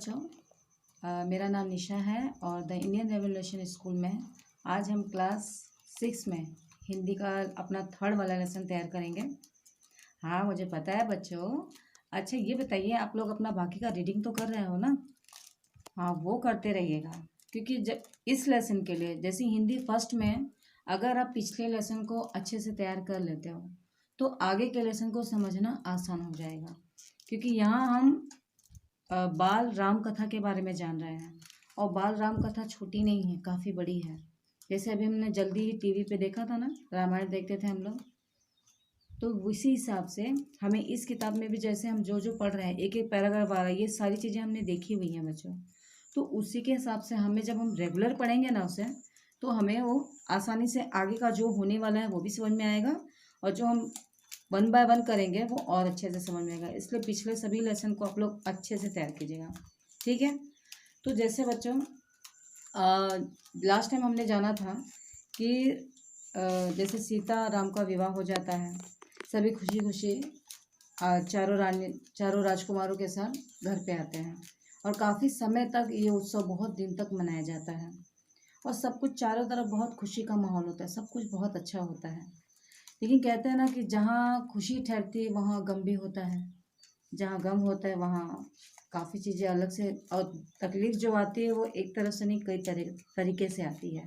बच्चों, मेरा नाम निशा है और द इंडियन रेवोल्यूशन स्कूल में आज हम क्लास 6 में हिंदी का अपना थर्ड वाला लेसन तैयार करेंगे। हाँ, मुझे पता है बच्चों। अच्छा, ये बताइए, आप लोग अपना बाकी का रीडिंग तो कर रहे हो ना? हाँ, वो करते रहिएगा, क्योंकि जब इस लेसन के लिए, जैसे हिंदी फर्स्ट में अगर आप पिछले लेसन को अच्छे से तैयार कर लेते हो तो आगे के लेसन को समझना आसान हो जाएगा। क्योंकि यहाँ हम बाल राम कथा के बारे में जान रहे हैं और बाल राम कथा छोटी नहीं है, काफ़ी बड़ी है। जैसे अभी हमने जल्दी ही टीवी पे देखा था ना, रामायण देखते थे हम लोग, तो उसी हिसाब से हमें इस किताब में भी जैसे हम जो जो पढ़ रहे हैं, एक एक पैराग्राफ आ रहा है, ये सारी चीज़ें हमने देखी हुई हैं बच्चों। तो उसी के हिसाब से हमें जब हम रेगुलर पढ़ेंगे ना उसे, तो हमें वो आसानी से आगे का जो होने वाला है वो भी समझ में आएगा, और जो हम 1 बाय 1 करेंगे वो और अच्छे से समझ में आएगा। इसलिए पिछले सभी लेसन को आप लोग अच्छे से तैयार कीजिएगा, ठीक है? तो जैसे बच्चों, लास्ट टाइम हमने जाना था कि जैसे सीता राम का विवाह हो जाता है, सभी खुशी खुशी चारों राजकुमारों के साथ घर पे आते हैं और काफ़ी समय तक ये उत्सव बहुत दिन तक मनाया जाता है और सब कुछ चारों तरफ बहुत खुशी का माहौल होता है, सब कुछ बहुत अच्छा होता है। लेकिन कहते हैं ना कि जहाँ खुशी ठहरती है वहाँ गम भी होता है, जहाँ गम होता है वहाँ काफ़ी चीज़ें अलग से, और तकलीफ़ जो आती है वो एक तरफ से नहीं, कई तरीके से आती है।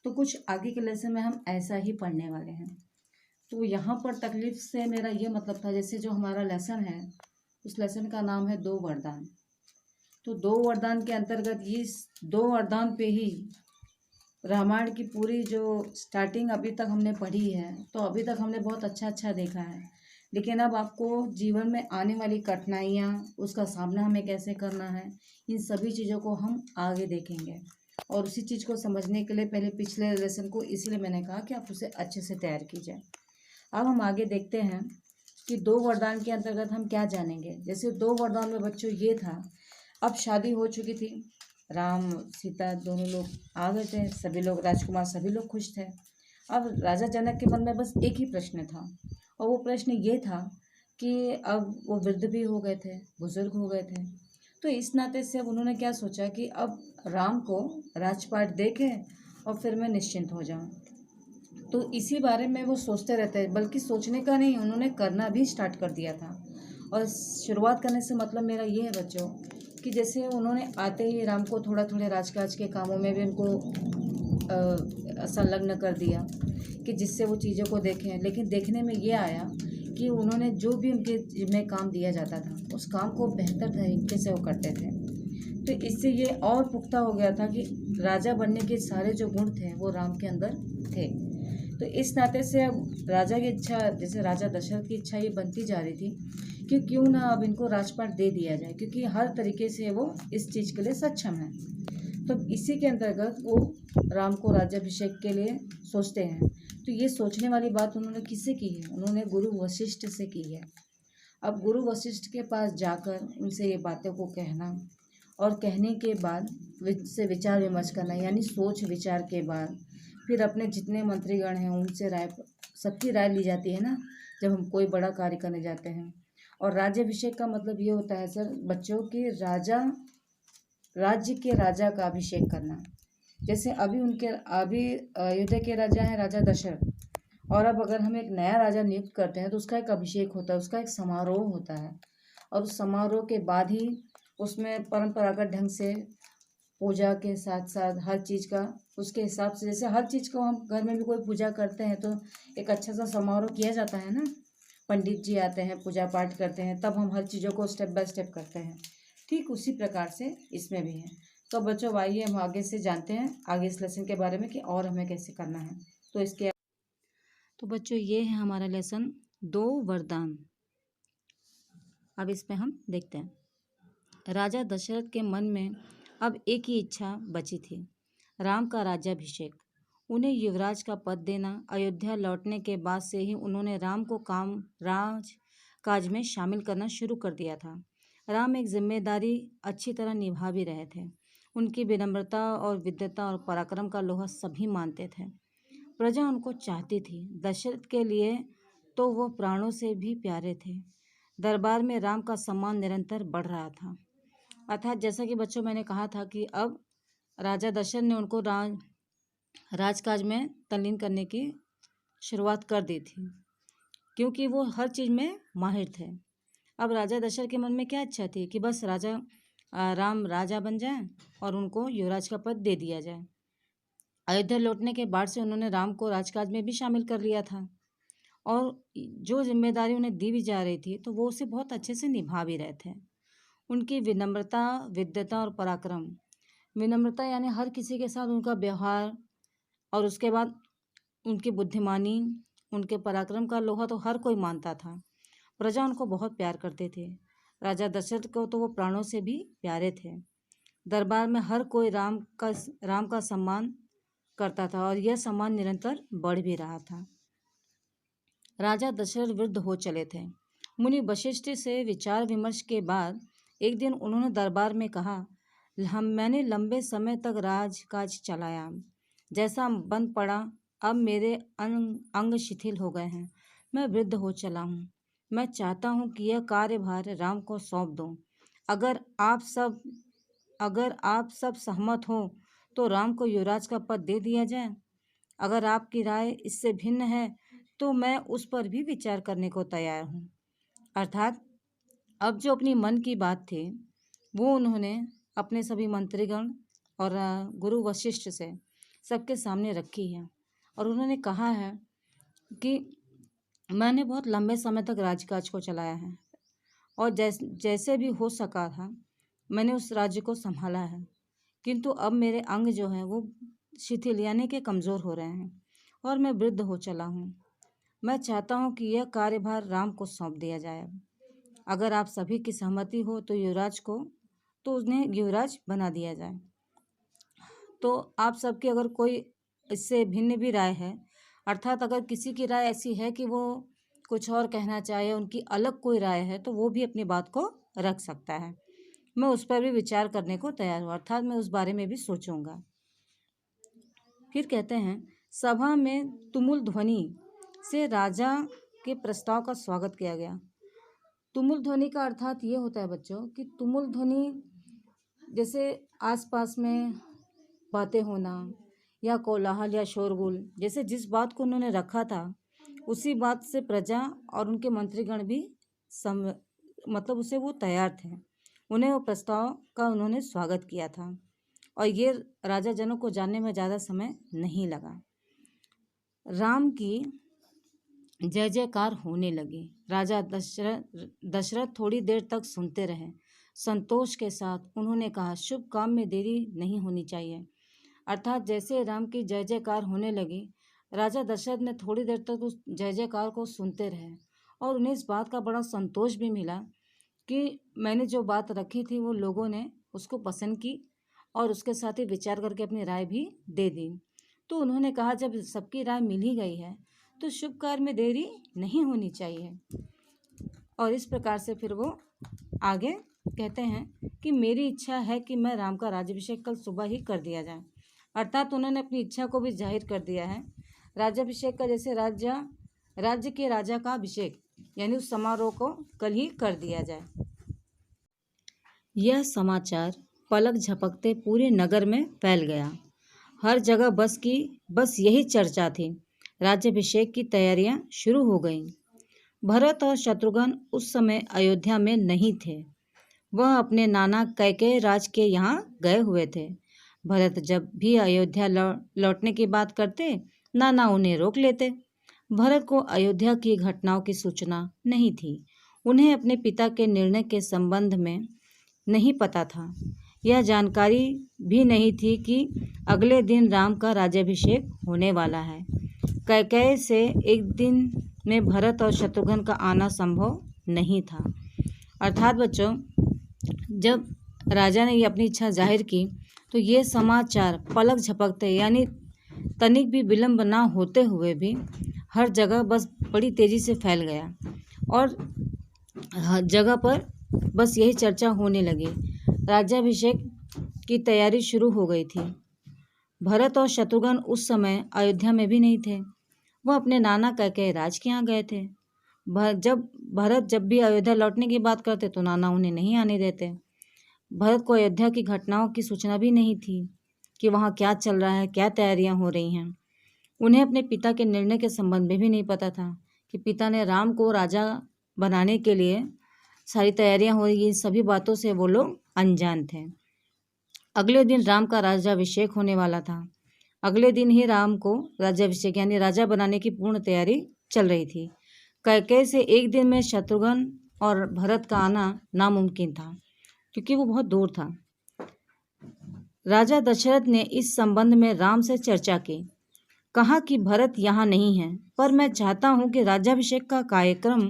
तो कुछ आगे के लेसन में हम ऐसा ही पढ़ने वाले हैं। तो यहाँ पर तकलीफ़ से मेरा ये मतलब था, जैसे जो हमारा लेसन है उस लेसन का नाम है 2 वरदान। तो 2 वरदान के अंतर्गत ये 2 वरदान पे ही रामायण की पूरी जो स्टार्टिंग अभी तक हमने पढ़ी है, तो अभी तक हमने बहुत अच्छा अच्छा देखा है। लेकिन अब आपको जीवन में आने वाली कठिनाइयाँ, उसका सामना हमें कैसे करना है, इन सभी चीज़ों को हम आगे देखेंगे। और उसी चीज़ को समझने के लिए पहले पिछले लेसन को इसलिए मैंने कहा कि आप उसे अच्छे से तैयार कीजिए। अब हम आगे देखते हैं कि 2 वरदान के अंतर्गत हम क्या जानेंगे। जैसे 2 वरदान में बच्चों ये था, अब शादी हो चुकी थी, राम सीता दोनों लोग आ गए थे, सभी लोग राजकुमार सभी लोग खुश थे। अब राजा जनक के मन में बस एक ही प्रश्न था, और वो प्रश्न ये था कि अब वो वृद्ध भी हो गए थे, बुजुर्ग हो गए थे। तो इस नाते से अब उन्होंने क्या सोचा कि अब राम को राजपाट दे के और फिर मैं निश्चिंत हो जाऊं। तो इसी बारे में वो सोचते रहते हैं, बल्कि सोचने का नहीं, उन्होंने करना भी स्टार्ट कर दिया था। और शुरुआत करने से मतलब मेरा ये है बच्चों कि जैसे उन्होंने आते ही राम को थोड़ा थोड़े राजकाज के कामों में भी उनको संलग्न कर दिया कि जिससे वो चीज़ों को देखें। लेकिन देखने में ये आया कि उन्होंने जो भी उनके जिम्मे काम दिया जाता था उस काम को बेहतर तरीके से वो करते थे। तो इससे ये और पुख्ता हो गया था कि राजा बनने के सारे जो गुण थे वो राम के अंदर थे। तो इस नाते से अब राजा की इच्छा, जैसे राजा दशरथ की इच्छा ये बनती जा रही थी कि क्यों ना अब इनको राजपाट दे दिया जाए, क्योंकि हर तरीके से वो इस चीज़ के लिए सक्षम है। तो इसी के अंतर्गत वो राम को राज्याभिषेक के लिए सोचते हैं। तो ये सोचने वाली बात उन्होंने किससे की है? उन्होंने गुरु वशिष्ठ से की है। अब गुरु वशिष्ठ के पास जाकर उनसे ये बातों को कहना, और कहने के बाद से विचार विमर्श करना, यानी सोच विचार के बाद फिर अपने जितने मंत्रीगण हैं उनसे राय, सबकी राय ली जाती है ना, जब हम कोई बड़ा कार्य करने जाते हैं। और राज्याभिषेक का मतलब ये होता है सर बच्चों कि राज्य के राजा का अभिषेक करना। जैसे अभी अयोध्या के राजा हैं राजा दशरथ, और अब अगर हम एक नया राजा नियुक्त करते हैं तो उसका एक अभिषेक होता है, उसका एक समारोह होता है, और उस समारोह के बाद ही उसमें परंपरागत ढंग से पूजा के साथ साथ हर चीज़ का उसके हिसाब से, जैसे हर चीज़ को हम घर में भी कोई पूजा करते हैं तो एक अच्छा सा समारोह किया जाता है ना, पंडित जी आते हैं, पूजा पाठ करते हैं, तब हम हर चीज़ों को स्टेप बाय स्टेप करते हैं। ठीक उसी प्रकार से इसमें भी है। तो बच्चों आइए हम आगे से जानते हैं आगे इस लेसन के बारे में कि और हमें कैसे करना है। तो बच्चों ये है हमारा लेसन 2 वरदान। अब इसमें हम देखते हैं। राजा दशरथ के मन में अब एक ही इच्छा बची थी, राम का राज्याभिषेक। उन्हें युवराज का पद देना। अयोध्या लौटने के बाद से ही उन्होंने राम को राज काज में शामिल करना शुरू कर दिया था। राम एक जिम्मेदारी अच्छी तरह निभा भी रहे थे। उनकी विनम्रता और विद्वता और पराक्रम का लोहा सभी मानते थे। प्रजा उनको चाहती थी। दशरथ के लिए तो वो प्राणों से भी प्यारे थे। दरबार में राम का सम्मान निरंतर बढ़ रहा था। अर्थात जैसा कि बच्चों मैंने कहा था कि अब राजा दशरथ ने उनको राजकाज में तल्लीन करने की शुरुआत कर दी थी, क्योंकि वो हर चीज़ में माहिर थे। अब राजा दशरथ के मन में क्या इच्छा थी कि बस राम राजा बन जाएं और उनको युवराज का पद दे दिया जाए। अयोध्या लौटने के बाद से उन्होंने राम को राजकाज में भी शामिल कर लिया था, और जो जिम्मेदारी उन्हें दी भी जा रही थी तो वो उसे बहुत अच्छे से निभा भी रहे थे। उनकी विनम्रता, विद्वता और पराक्रम। विनम्रता यानी हर किसी के साथ उनका व्यवहार, और उसके बाद उनकी बुद्धिमानी, उनके पराक्रम का लोहा तो हर कोई मानता था। प्रजा उनको बहुत प्यार करते थे। राजा दशरथ को तो वो प्राणों से भी प्यारे थे। दरबार में हर कोई राम का सम्मान करता था, और यह सम्मान निरंतर बढ़ भी रहा था। राजा दशरथ वृद्ध हो चले थे। मुनि वशिष्ठ से विचार विमर्श के बाद एक दिन उन्होंने दरबार में कहा, मैंने लंबे समय तक राजकाज चलाया, जैसा बंद पड़ा, अब मेरे अंग शिथिल हो गए हैं। मैं वृद्ध हो चला हूँ। मैं चाहता हूँ कि यह कार्यभार राम को सौंप दूँ। अगर आप सब सहमत हो तो राम को युवराज का पद दे दिया जाए। अगर आपकी राय इससे भिन्न है तो मैं उस पर भी विचार करने को तैयार हूँ। अर्थात अब जो अपनी मन की बात थी वो उन्होंने अपने सभी मंत्रीगण और गुरु वशिष्ठ से सबके सामने रखी है, और उन्होंने कहा है कि मैंने बहुत लंबे समय तक राजकाज को चलाया है, और जैसे भी हो सका था मैंने उस राज्य को संभाला है, किंतु अब मेरे अंग जो हैं वो शिथिल यानी कि कमज़ोर हो रहे हैं, और मैं वृद्ध हो चला हूँ। मैं चाहता हूँ कि यह कार्यभार राम को सौंप दिया जाए। अगर आप सभी की सहमति हो तो उन्हें युवराज बना दिया जाए। तो आप सबकी अगर कोई इससे भिन्न भी राय है, अर्थात अगर किसी की राय ऐसी है कि वो कुछ और कहना चाहे, उनकी अलग कोई राय है, तो वो भी अपनी बात को रख सकता है। मैं उस पर भी विचार करने को तैयार हूँ, अर्थात मैं उस बारे में भी सोचूंगा। फिर कहते हैं, सभा में तुमुल ध्वनि से राजा के प्रस्ताव का स्वागत किया गया। तुमुल ध्वनि का अर्थात ये होता है बच्चों कि तुमुल ध्वनि जैसे आसपास में बातें होना या कोलाहल या शोरगुल, जैसे जिस बात को उन्होंने रखा था उसी बात से प्रजा और उनके मंत्रीगण भी मतलब उसे वो तैयार थे। उन्हें वो प्रस्ताव का उन्होंने स्वागत किया था, और ये राजा जनों को जानने में ज़्यादा समय नहीं लगा। राम की जय जयकार होने लगी। राजा दशरथ थोड़ी देर तक सुनते रहे। संतोष के साथ उन्होंने कहा, शुभ काम में देरी नहीं होनी चाहिए। अर्थात जैसे राम की जय जयकार होने लगी, राजा दशरथ ने थोड़ी देर तक उस जय जयकार को सुनते रहे, और उन्हें इस बात का बड़ा संतोष भी मिला कि मैंने जो बात रखी थी वो लोगों ने उसको पसंद की, और उसके साथ ही विचार करके अपनी राय भी दे दी। तो उन्होंने कहा, जब सबकी राय मिल ही गई है तो शुभ कार्य में देरी नहीं होनी चाहिए। और इस प्रकार से फिर वो आगे कहते हैं कि मेरी इच्छा है कि मैं राम का राज्याभिषेक कल सुबह ही कर दिया जाए। अर्थात उन्होंने अपनी इच्छा को भी जाहिर कर दिया है। राज्याभिषेक का जैसे राज्य के राजा का अभिषेक यानी उस समारोह को कल ही कर दिया जाए। यह समाचार पलक झपकते पूरे नगर में फैल गया। हर जगह बस यही चर्चा थी। राज्याभिषेक की तैयारियां शुरू हो गईं। भरत और शत्रुघ्न उस समय अयोध्या में नहीं थे। वह अपने नाना कैकेयी राज के यहाँ गए हुए थे। भरत जब भी अयोध्या लौटने की बात करते, नाना उन्हें रोक लेते। भरत को अयोध्या की घटनाओं की सूचना नहीं थी। उन्हें अपने पिता के निर्णय के संबंध में नहीं पता था। यह जानकारी भी नहीं थी कि अगले दिन राम का राज्याभिषेक होने वाला है। कैकेयी से एक दिन में भरत और शत्रुघ्न का आना संभव नहीं था। अर्थात बच्चों, जब राजा ने ये अपनी इच्छा जाहिर की तो ये समाचार पलक झपकते यानी तनिक भी विलंब ना होते हुए भी हर जगह बस बड़ी तेजी से फैल गया, और हर जगह पर बस यही चर्चा होने लगी। राज्याभिषेक की तैयारी शुरू हो गई थी। भरत और शत्रुघ्न उस समय अयोध्या में भी नहीं थे। वह अपने नाना कैकेयी राज के यहाँ गए थे। भरत जब भी अयोध्या लौटने की बात करते तो नाना उन्हें नहीं आने देते। भरत को अयोध्या की घटनाओं की सूचना भी नहीं थी कि वहाँ क्या चल रहा है, क्या तैयारियां हो रही हैं। उन्हें अपने पिता के निर्णय के संबंध में भी नहीं पता था कि पिता ने राम को राजा बनाने के लिए सारी तैयारियां हो रही, सभी बातों से वो लोग अनजान थे। अगले दिन राम का राज्याभिषेक होने वाला था। अगले दिन ही राम को राज्याभिषेक यानी राजा बनाने की पूर्ण तैयारी चल रही थी। कैकेयी से एक दिन में शत्रुघ्न और भरत का आना नामुमकिन था, क्योंकि वो बहुत दूर था। राजा दशरथ ने इस संबंध में राम से चर्चा की। कहा कि भरत यहाँ नहीं है, पर मैं चाहता हूँ कि राज्याभिषेक का कार्यक्रम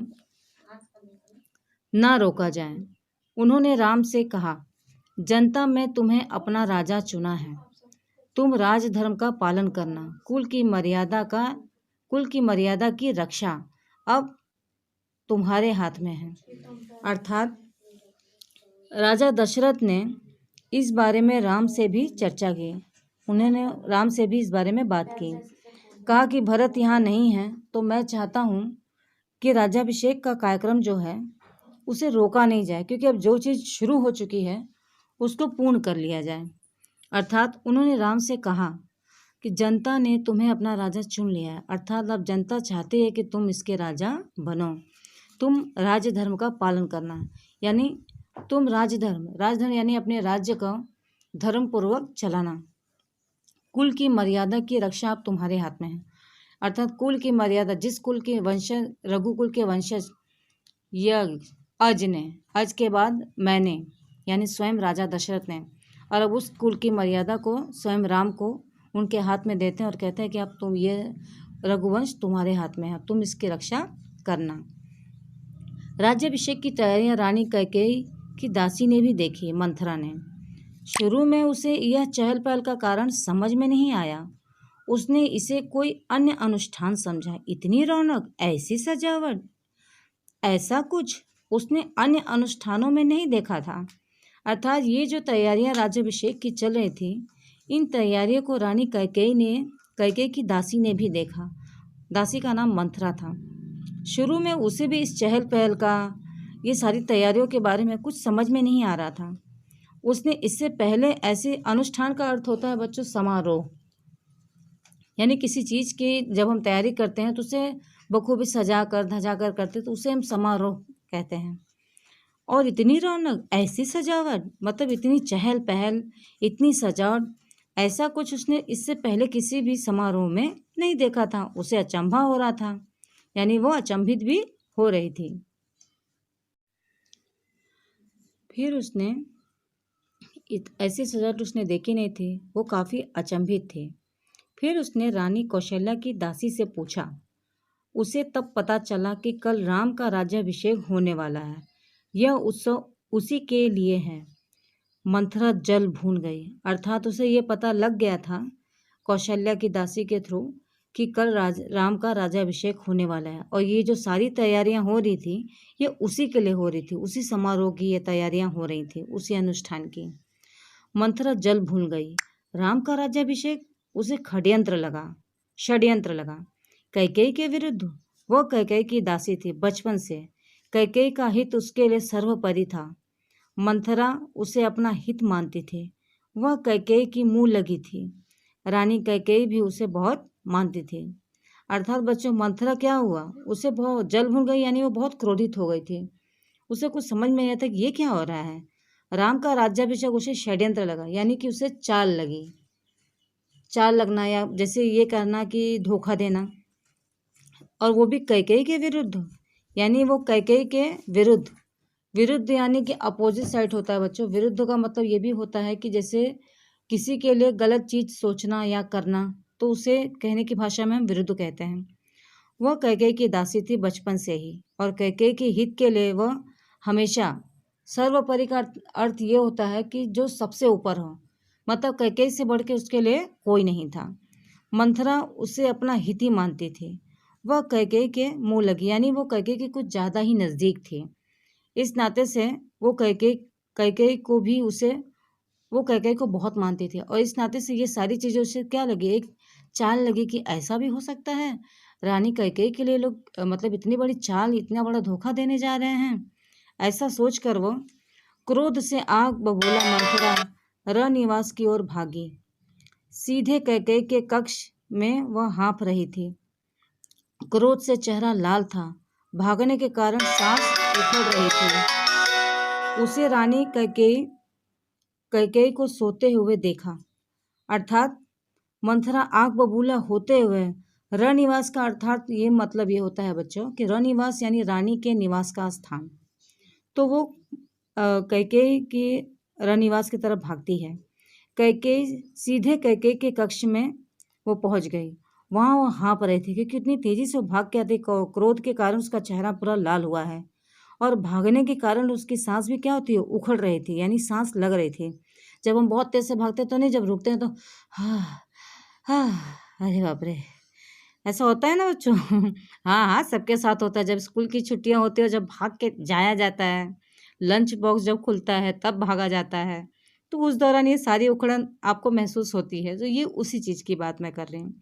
ना रोका जाए। उन्होंने राम से कहा, जनता में तुम्हें अपना राजा चुना है, तुम राजधर्म का पालन करना, कुल की मर्यादा की रक्षा अब तुम्हारे हाथ में है। अर्थात राजा दशरथ ने इस बारे में राम से भी चर्चा की। उन्होंने राम से भी इस बारे में बात की। कहा कि भरत यहाँ नहीं है, तो मैं चाहता हूँ कि राज्याभिषेक का कार्यक्रम जो है उसे रोका नहीं जाए, क्योंकि अब जो चीज़ शुरू हो चुकी है उसको पूर्ण कर लिया जाए। अर्थात उन्होंने राम से कहा कि जनता ने तुम्हें अपना राजा चुन लिया है, अर्थात अब जनता चाहती है कि तुम इसके राजा बनो, तुम राजधर्म का पालन करना, यानी तुम राजधर्म यानी अपने राज्य का धर्म पूर्वक चलाना, कुल की मर्यादा की रक्षा अब तुम्हारे हाथ में है। अर्थात कुल की मर्यादा, जिस कुल के वंशज, रघुकुल के वंशज यज्ञ अज ने, अज के बाद मैंने, यानी स्वयं राजा दशरथ ने, और अब उस कुल की मर्यादा को स्वयं राम को उनके हाथ में देते हैं और कहते हैं कि अब तुम ये रघुवंश तुम्हारे हाथ में है, तुम इसकी रक्षा करना। राज्याभिषेक की तैयारियां रानी कैकेयी की दासी ने भी देखी, मंथरा ने। शुरू में उसे यह चहल पहल का कारण समझ में नहीं आया। उसने इसे कोई अन्य अनुष्ठान समझा। इतनी रौनक, ऐसी सजावट, ऐसा कुछ उसने अन्य अनुष्ठानों में नहीं देखा था। अर्थात ये जो तैयारियां राज्याभिषेक की चल रही थी, इन तैयारियों को रानी कैकेयी की दासी ने भी देखा। दासी का नाम मंथरा था। शुरू में उसे भी इस चहल पहल का, ये सारी तैयारियों के बारे में कुछ समझ में नहीं आ रहा था। उसने इससे पहले, ऐसे अनुष्ठान का अर्थ होता है बच्चों समारोह, यानी किसी चीज़ की जब हम तैयारी करते हैं तो उसे बखूबी सजा कर धजा कर करते, तो उसे हम समारोह कहते हैं। और इतनी रौनक, ऐसी सजावट, मतलब इतनी चहल पहल, इतनी सजावट, ऐसा कुछ उसने इससे पहले किसी भी समारोह में नहीं देखा था। उसे अचंभा हो रहा था, यानी वो अचंभित भी हो रही थी। फिर उसने ऐसी सजावट उसने देखी नहीं थी, वो काफ़ी अचंभित थी। फिर उसने रानी कौशल्या की दासी से पूछा। उसे तब पता चला कि कल राम का राज्याभिषेक होने वाला है, यह उत्सव उसी के लिए है। मंथरा जल भून गई। अर्थात उसे ये पता लग गया था कौशल्या की दासी के थ्रू कि कल राम का राज्याभिषेक होने वाला है, और ये जो सारी तैयारियां हो रही थी ये उसी के लिए हो रही थी, उसी समारोह की ये तैयारियां हो रही थी, उसी अनुष्ठान की। मंथरा जल भून गई। राम का राज्याभिषेक उसे षड्यंत्र लगा। कैकेयी के विरुद्ध। वह कैकेयी की दासी थी बचपन से। कैकेयी का हित उसके लिए सर्वोपरि था। मंथरा उसे अपना हित मानती थी। वह कैकेयी की मुँह लगी थी। रानी कैकेयी भी उसे बहुत मानती थी। अर्थात बच्चों, मंथरा क्या हुआ, उसे बहुत जल भून गई, यानी वो बहुत क्रोधित हो गई थी। उसे कुछ समझ में नहीं आया था कि ये क्या हो रहा है। राम का राज्याभिषेक उसे षड्यंत्र लगा, यानी कि उसे चाल लगना, या जैसे ये कहना कि धोखा देना, और वो भी कैकेयी के विरुद्ध, यानी वो कैकेयी के विरुद्ध यानी कि अपोजिट साइड होता है बच्चों। विरुद्ध का मतलब ये भी होता है कि जैसे किसी के लिए गलत चीज़ सोचना या करना, तो उसे कहने की भाषा में हम विरुद्ध कहते हैं। वह कैकेयी की दासी थी बचपन से ही, और कैकेयी के हित के लिए वह हमेशा, सर्वोपरि का अर्थ ये होता है कि जो सबसे ऊपर हो, मतलब कैकेयी से बढ़ के उसके लिए कोई नहीं था। मंथरा उसे अपना हित ही मानती थी। वह कैकेयी के मुँह लगी, यानी वो कैकेयी के कुछ ज़्यादा ही नज़दीक थी। इस नाते से वो कैकेयी को बहुत मानती थी, और इस नाते से ये सारी चीज़ें उसे क्या लगी, एक चाल लगी कि ऐसा भी हो सकता है। रानी कैकेयी के लिए लोग मतलब इतनी बड़ी चाल, इतना बड़ा धोखा देने जा रहे हैं। ऐसा सोचकर वो क्रोध से आग बबूला मंथरा रनिवास की ओर भागी। सीधे कैकेयी के कक्ष में वह हाँफ रही थी। क्रोध से चेहरा लाल था, भागने के कारण सांस उखड़ रही थी। उसे रानी कैकेयी को सोते हुए देखा, अर्थात मंथरा आग बबूला होते हुए। रनिवास का अर्थात ये मतलब ये होता है बच्चों कि रनिवास यानी रानी के निवास का स्थान। तो वो कैकेयी के रनिवास की तरफ भागती है। सीधे कैकेयी के कक्ष में वो पहुंच गई। वहां वो हाँफ रही थी क्योंकि इतनी तेजी से वो भाग के आती। क्रोध के कारण उसका चेहरा पूरा लाल हुआ है और भागने के कारण उसकी सांस भी क्या होती है, उखड़ रही थी, यानी सांस लग रही थी। जब हम बहुत तेज से भागते तो नहीं, जब रुकते हैं तो हाँ हाँ, अरे बाप रे, ऐसा होता है ना बच्चों। हाँ हाँ, सबके साथ होता है। जब स्कूल की छुट्टियां होती है, जब भाग के जाया जाता है, लंच बॉक्स जब खुलता है तब भागा जाता है, तो उस दौरान ये सारी उखड़न आपको महसूस होती है। तो ये उसी चीज़ की बात मैं कर रही हूँ।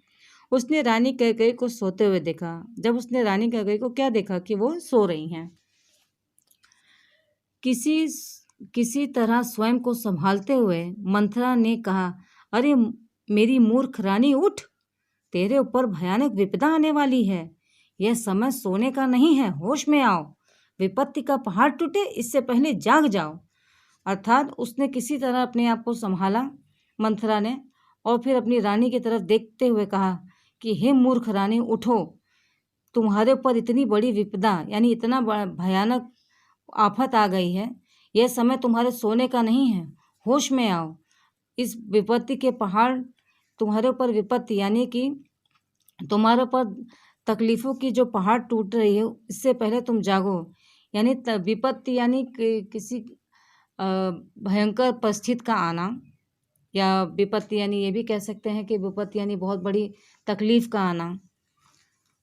उसने रानी कैकेयी को सोते हुए देखा। जब उसने रानी कैकेयी को क्या देखा कि वो सो रही हैं। किसी तरह स्वयं को संभालते हुए मंथरा ने कहा, अरे मेरी मूर्ख रानी, उठ, तेरे ऊपर भयानक विपदा आने वाली है। यह समय सोने का नहीं है, होश में आओ। विपत्ति का पहाड़ टूटे इससे पहले जाग जाओ। अर्थात उसने किसी तरह अपने आप को संभाला मंथरा ने, और फिर अपनी रानी की तरफ देखते हुए कहा कि हे मूर्ख रानी, उठो, तुम्हारे ऊपर इतनी बड़ी विपदा यानी इतना भयानक आफत आ गई है। यह समय तुम्हारे सोने का नहीं है, होश में आओ। इस विपत्ति के पहाड़, तुम्हारे ऊपर विपत्ति यानी कि तुम्हारे ऊपर तकलीफ़ों की जो पहाड़ टूट रही है, इससे पहले तुम जागो। यानी विपत्ति यानी किसी भयंकर परिस्थिति का आना, या विपत्ति यानी ये भी कह सकते हैं कि विपत्ति यानी बहुत बड़ी तकलीफ़ का आना।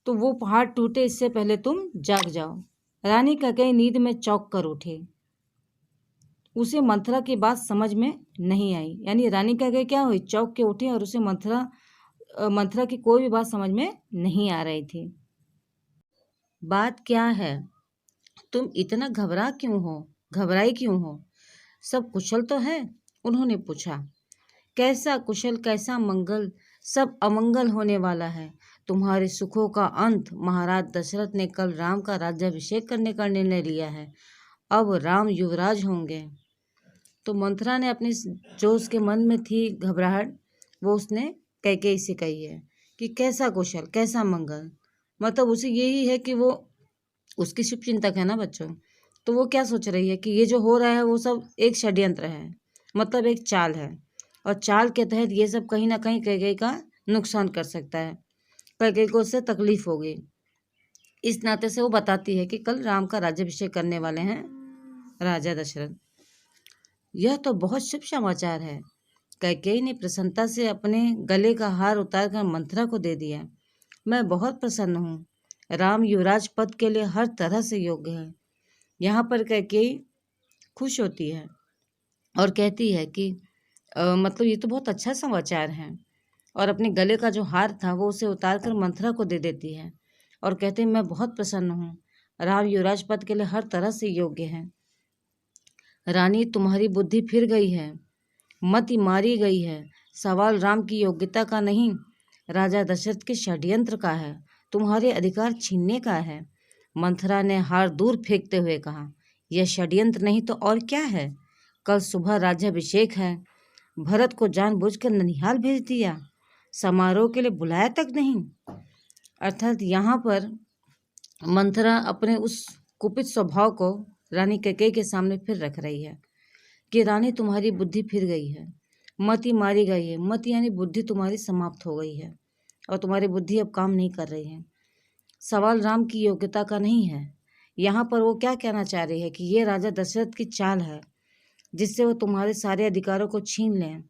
तो वो पहाड़ टूटे इससे पहले तुम जाग जाओ। रानी कैकेयी नींद में चौंक कर उठी। उसे मंथरा की बात समझ में नहीं आई। यानी रानी कैकेयी क्या हुई, चौंक के उठी और उसे मंथरा की कोई भी बात समझ में नहीं आ रही थी। बात क्या है, तुम इतना घबराई क्यों हो? सब कुशल तो है? उन्होंने पूछा। कैसा कुशल, कैसा मंगल, सब अमंगल होने वाला है। तुम्हारे सुखों का अंत महाराज दशरथ ने कल राम का राज्याभिषेक करने का निर्णय लिया है। अब राम युवराज होंगे। तो मंथरा ने अपनी जो उसके मन में थी घबराहट, वो उसने कैकेयी से कही है कि कैसा कुशल, कैसा मंगल, मतलब उसे यही है कि वो उसकी शुभ चिंतक है ना बच्चों। तो वो क्या सोच रही है कि ये जो हो रहा है वो सब एक षड्यंत्र है, मतलब एक चाल है, और चाल के तहत ये सब कहीं ना कहीं कैकेयी का नुकसान कर सकता है, कैकेयी को उससे तकलीफ होगी। इस नाते से वो बताती है कि कल राम का राज्याभिषेक करने वाले हैं राजा दशरथ। यह तो बहुत शुभ समाचार है। कैकेयी ने प्रसन्नता से अपने गले का हार उतारकर मंथरा को दे दिया। मैं बहुत प्रसन्न हूँ। राम युवराज पद के लिए हर तरह से योग्य है। यहाँ पर कैकेयी खुश होती है और कहती है कि मतलब ये तो बहुत अच्छा समाचार है, और अपने गले का जो हार था वो उसे उतार कर मंथरा को दे देती है और कहते हैं, मैं बहुत प्रसन्न हूँ। राम युवराज पद के लिए हर तरह से योग्य है। रानी, तुम्हारी बुद्धि फिर गई है, मति मारी गई है। सवाल राम की योग्यता का नहीं, राजा दशरथ के षड्यंत्र का है, तुम्हारे अधिकार छीनने का है। मंथरा ने हार दूर फेंकते हुए कहा, यह षड्यंत्र नहीं तो और क्या है? कल सुबह राज्याभिषेक है। भरत को जानबूझकर ननिहाल भेज दिया, समारोह के लिए बुलाया तक नहीं। अर्थात यहाँ पर मंथरा अपने उस कुपित स्वभाव को रानी कैकेयी के सामने फिर रख रही है कि रानी, तुम्हारी बुद्धि फिर गई है, मति मारी गई है। मति यानी बुद्धि तुम्हारी समाप्त हो गई है और तुम्हारी बुद्धि अब काम नहीं कर रही है। सवाल राम की योग्यता का नहीं है। यहाँ पर वो क्या कहना चाह रही है कि ये राजा दशरथ की चाल है जिससे वो तुम्हारे सारे अधिकारों को छीन लें,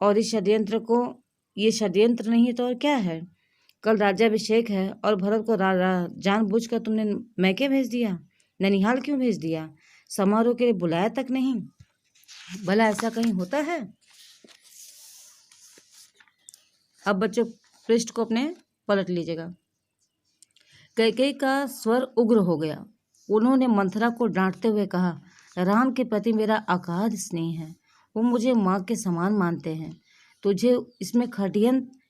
और इस षड्यंत्र को, ये षड्यंत्र नहीं तो और क्या है? कल राज्याभिषेक है और भरत को जानबूझकर तुमने मैके भेज दिया, ननिहाल क्यों भेज दिया? समारोह के लिए बुलाया तक नहीं। भला ऐसा कहीं होता है? अब बच्चों पृष्ठ को अपने पलट लीजिएगा। कैकेयी का स्वर उग्र हो गया। उन्होंने मंथरा को डांटते हुए कहा, राम के प्रति मेरा अगाध स्नेह है, वो मुझे माँ के समान मानते हैं। तुझे इसमें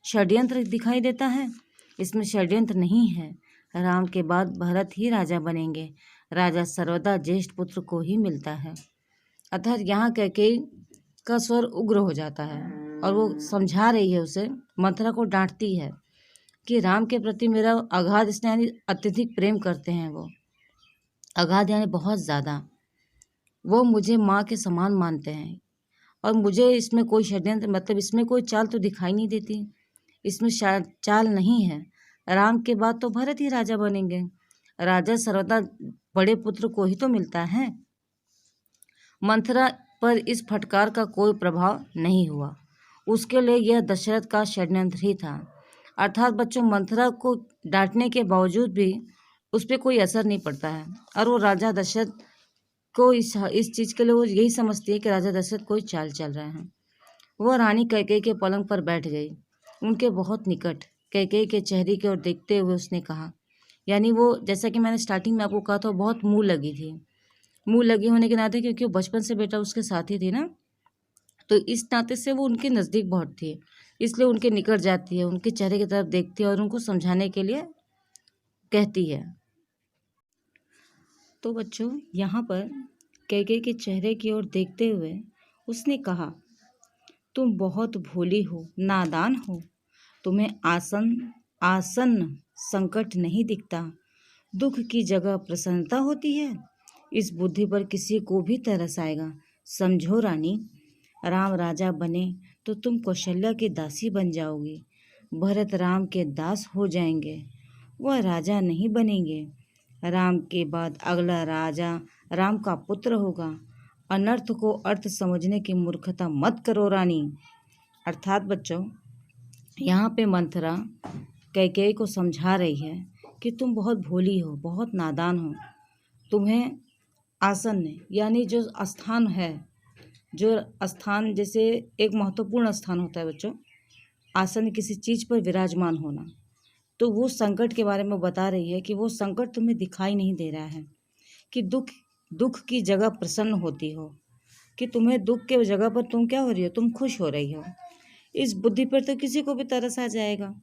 षड्यंत्र दिखाई देता है? इसमें षड्यंत्र नहीं है। राम के बाद भरत ही राजा बनेंगे। राजा सर्वदा ज्येष्ठ पुत्र को ही मिलता है। अतः यहाँ कैकेयी का स्वर उग्र हो जाता है और वो समझा रही है उसे, मथुरा को डांटती है कि राम के प्रति मेरा अगाध स्नेह यानी अत्यधिक प्रेम करते हैं वो। अगाध यानी बहुत ज़्यादा। वो मुझे माँ के समान मानते हैं और मुझे इसमें कोई षड्यंत्र मतलब इसमें कोई चाल तो दिखाई नहीं देती। इसमें चाल नहीं है। राम के बाद तो भरत ही राजा बनेंगे। राजा सर्वदा बड़े पुत्र को ही तो मिलता है। मंथरा पर इस फटकार का कोई प्रभाव नहीं हुआ। उसके लिए यह दशरथ का षड्यंत्र ही था। अर्थात बच्चों, मंथरा को डांटने के बावजूद भी उस पर कोई असर नहीं पड़ता है और वो राजा दशरथ को इस चीज़ के लिए वो यही समझती है कि राजा दशरथ कोई चाल चल रहा है। वह रानी कैकेयी के पलंग पर बैठ गई, उनके बहुत निकट। कैकेयी के चेहरे की ओर देखते हुए उसने कहा, यानी वो जैसा कि मैंने स्टार्टिंग में आपको कहा था, बहुत मुँह लगी थी। मुँह लगी होने के नाते क्योंकि वो बचपन से बेटा उसके साथ ही थी ना, तो इस नाते से वो उनके नज़दीक बहुत थी, इसलिए उनके निकट जाती है, उनके चेहरे की तरफ देखती है और उनको समझाने के लिए कहती है। तो बच्चों, यहाँ पर कैकेयी के चेहरे की ओर देखते हुए उसने कहा, तुम बहुत भोली हो, नादान हो। तुम्हें आसन्न संकट नहीं दिखता। दुख की जगह प्रसन्नता होती है। इस बुद्धि पर किसी को भी तरस आएगा। समझो रानी, राम राजा बने तो तुम कौशल्या की दासी बन जाओगी। भरत राम के दास हो जाएंगे, वह राजा नहीं बनेंगे। राम के बाद अगला राजा राम का पुत्र होगा। अनर्थ को अर्थ समझने की मूर्खता मत करो रानी। अर्थात बच्चों, यहाँ पे मंथरा कैकेयी को समझा रही है कि तुम बहुत भोली हो, बहुत नादान हो। तुम्हें आसन्न यानी जो स्थान है, जो स्थान जैसे एक महत्वपूर्ण स्थान होता है बच्चों, आसन्न किसी चीज़ पर विराजमान होना, तो वो संकट के बारे में बता रही है कि वो संकट तुम्हें दिखाई नहीं दे रहा है, कि दुख की जगह प्रसन्न होती हो, कि तुम्हें दुख के जगह पर तुम क्या हो रही हो, तुम खुश हो रही हो। इस बुद्धि पर तो किसी को भी तरस आ जाएगा।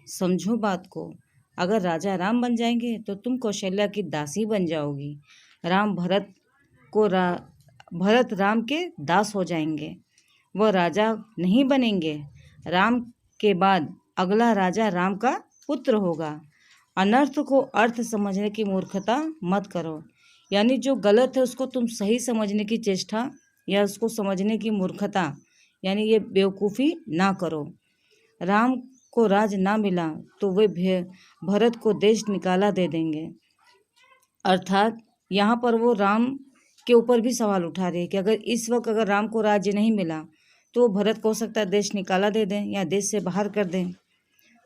समझो बात को, अगर राजा राम बन जाएंगे तो तुम कौशल्या की दासी बन जाओगी। भरत राम के दास हो जाएंगे, वह राजा नहीं बनेंगे। राम के बाद अगला राजा राम का पुत्र होगा। अनर्थ को अर्थ समझने की मूर्खता मत करो, यानी जो गलत है उसको तुम सही समझने की चेष्टा या उसको समझने की मूर्खता यानी ये बेवकूफ़ी ना करो। राम को राज ना मिला तो वे भरत को देश निकाला दे देंगे। अर्थात यहाँ पर वो राम के ऊपर भी सवाल उठा रही है कि अगर इस वक्त अगर राम को राज्य नहीं मिला तो वो भरत को हो सकता है देश निकाला दे दें या देश से बाहर कर दें,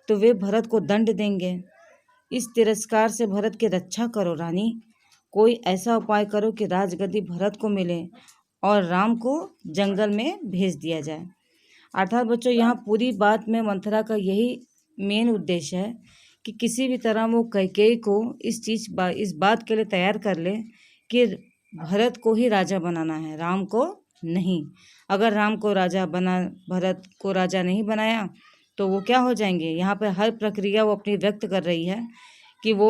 तो वे भरत को दंड देंगे। इस तिरस्कार से भरत की रक्षा करो रानी। कोई ऐसा उपाय करो कि राजगद्दी भरत को मिले और राम को जंगल में भेज दिया जाए। अर्थात बच्चों, यहाँ पूरी बात में मंथरा का यही मेन उद्देश्य है कि किसी भी तरह वो कैकेयी को इस बात के लिए तैयार कर ले कि भरत को ही राजा बनाना है, राम को नहीं। अगर राम को राजा बना, भरत को राजा नहीं बनाया तो वो क्या हो जाएंगे। यहाँ पर हर प्रक्रिया वो अपनी व्यक्त कर रही है कि वो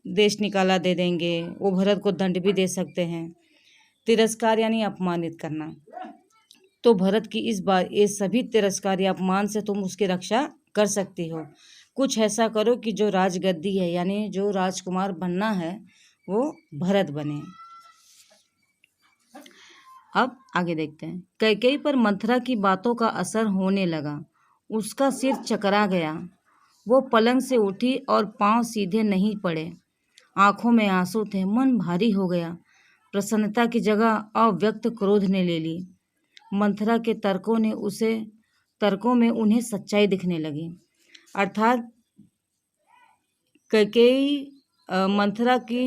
देश निकाला दे देंगे, वो भरत को दंड भी दे सकते हैं। तिरस्कार यानी अपमानित करना। तो भरत की इस बार ये सभी तिरस्कार या अपमान से तुम उसकी रक्षा कर सकती हो। कुछ ऐसा करो कि जो राजगद्दी है यानी जो राजकुमार बनना है वो भरत बने। अब आगे देखते हैं। कैकेयी पर मंथरा की बातों का असर होने लगा। उसका सिर चकरा गया। वो पलंग से उठी और पांव सीधे नहीं पड़े। आंखों में आंसू थे, मन भारी हो गया। प्रसन्नता की जगह अव्यक्त क्रोध ने ले ली। मंथरा के तर्कों में उन्हें सच्चाई दिखने लगी। अर्थात कैकेयी मंथरा की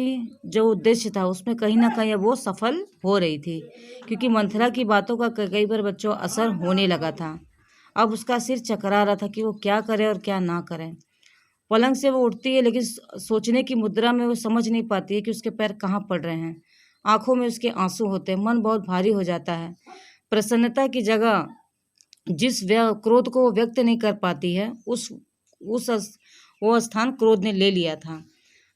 जो उद्देश्य था उसमें कहीं ना कहीं वो सफल हो रही थी, क्योंकि मंथरा की बातों का कैकेयी पर बच्चों असर होने लगा था। अब उसका सिर चकरा रहा था कि वो क्या करे और क्या ना करे। पलंग से वो उठती है लेकिन सोचने की मुद्रा में वो समझ नहीं पाती है कि उसके पैर कहाँ पड़ रहे हैं। आंखों में उसके आंसू होते हैं, मन बहुत भारी हो जाता है। प्रसन्नता की जगह जिस क्रोध को वो व्यक्त नहीं कर पाती है, वो स्थान क्रोध ने ले लिया था।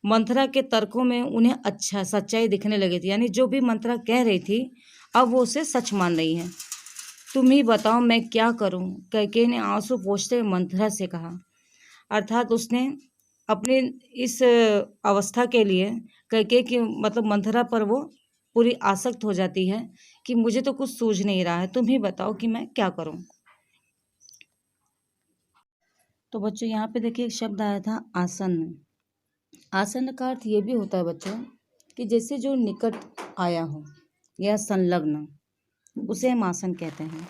मंथरा के तर्कों में उन्हें अच्छा सच्चाई दिखने लगी थी, यानी जो भी मंथरा कह रही थी अब वो उसे सच मान रही है। तुम ही बताओ मैं क्या करूं, कैकेयी ने आंसू पोंछते हुए मंथरा से कहा। अर्थात उसने अपने इस अवस्था के लिए कैकेयी की मतलब मंथरा पर वो पूरी आसक्त हो जाती है कि मुझे तो कुछ सूझ नहीं रहा है, तुम ही बताओ कि मैं क्या करूं। तो बच्चों यहाँ पे देखिए एक शब्द आया था आसन्न। आसन्न का अर्थ ये भी होता है बच्चों कि जैसे जो निकट आया हो या संलग्न, उसे हम आसन कहते हैं।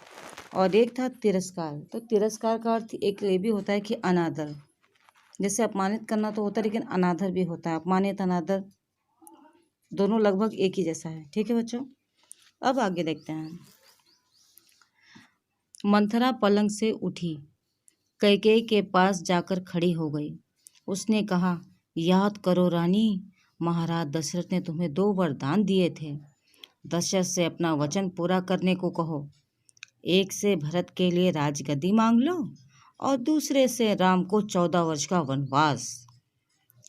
और एक था तिरस्कार। तो तिरस्कार का अर्थ एक ये भी होता है कि अनादर। जैसे अपमानित करना तो होता है, लेकिन अनादर भी होता है। अपमानित अनादर दोनों लगभग एक ही जैसा है। ठीक है बच्चों, अब आगे देखते हैं। मंथरा पलंग से उठी, कैकेयी के पास जाकर खड़ी हो गई। उसने कहा, याद करो रानी, महाराज दशरथ ने तुम्हें 2 वरदान दिए थे। दशरथ से अपना वचन पूरा करने को कहो। एक से भरत के लिए राजगद्दी मांग लो और दूसरे से राम को 14 वर्ष का वनवास।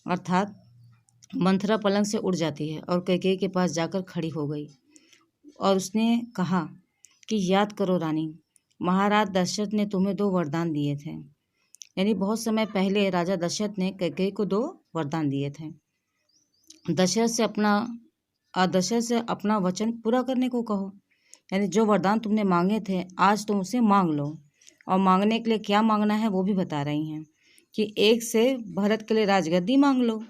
अर्थात मंथरा पलंग से उठ जाती है और कैकेयी के पास जाकर खड़ी हो गई और उसने कहा कि याद करो रानी, महाराज दशरथ ने तुम्हें 2 वरदान दिए थे। यानी बहुत समय पहले राजा दशरथ ने कैकेयी को 2 वरदान दिए थे। दशरथ से अपना वचन पूरा करने को कहो। यानी जो वरदान तुमने मांगे थे आज तुम उसे मांग लो। और मांगने के लिए क्या मांगना है वो भी बता रही हैं कि एक से भरत के लिए राजगद्दी मांग लो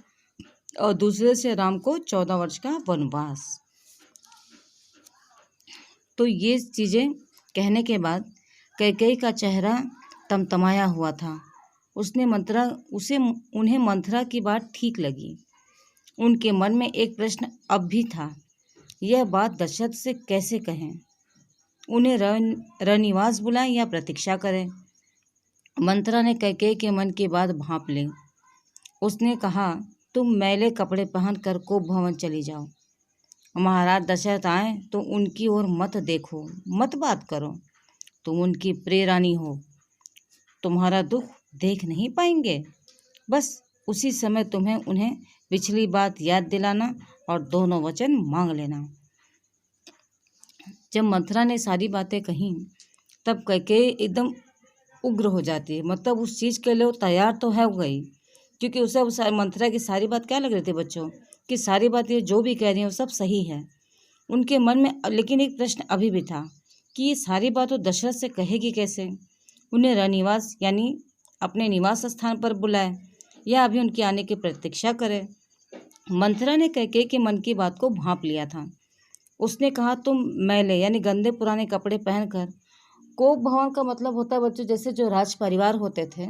और दूसरे से राम को 14 वर्ष का वनवास। तो ये चीज़ें कहने के बाद कैकेयी का चेहरा तमतमाया हुआ था। उन्हें मंथरा की बात ठीक लगी। उनके मन में एक प्रश्न अब भी था, यह बात दशरथ से कैसे कहें? उन्हें रनिवास बुलाएं या प्रतीक्षा करें? मंथरा ने कैकेयी के मन की बात भांप ली। उसने कहा, तुम मैले कपड़े पहनकर कोप भवन चली जाओ। महाराज दशरथ आए तो उनकी ओर मत देखो, मत बात करो। तुम उनकी प्रिय रानी हो, तुम्हारा दुख देख नहीं पाएंगे। बस उसी समय तुम्हें उन्हें पिछली बात याद दिलाना और दोनों वचन मांग लेना। जब मंथरा ने सारी बातें कहीं तब कैकेयी एकदम उग्र हो जाती है। मतलब उस चीज़ के लिए वो तैयार तो है गई, क्योंकि उसे मंथरा की सारी बात क्या लग रही थी बच्चों कि सारी बातें जो भी कह रही हैं वो सब सही है उनके मन में। लेकिन एक प्रश्न अभी भी था कि ये सारी बात वो दशरथ से कहेगी कैसे? उन्हें रनिवास यानी अपने निवास स्थान पर बुलाए या अभी उनके आने की प्रतीक्षा करे? मंथरा ने कैकेयी के मन की बात को भांप लिया था। उसने कहा, तुम मैले यानी गंदे पुराने कपड़े पहनकर कोप भवन का मतलब होता है बच्चों जैसे जो राज परिवार होते थे,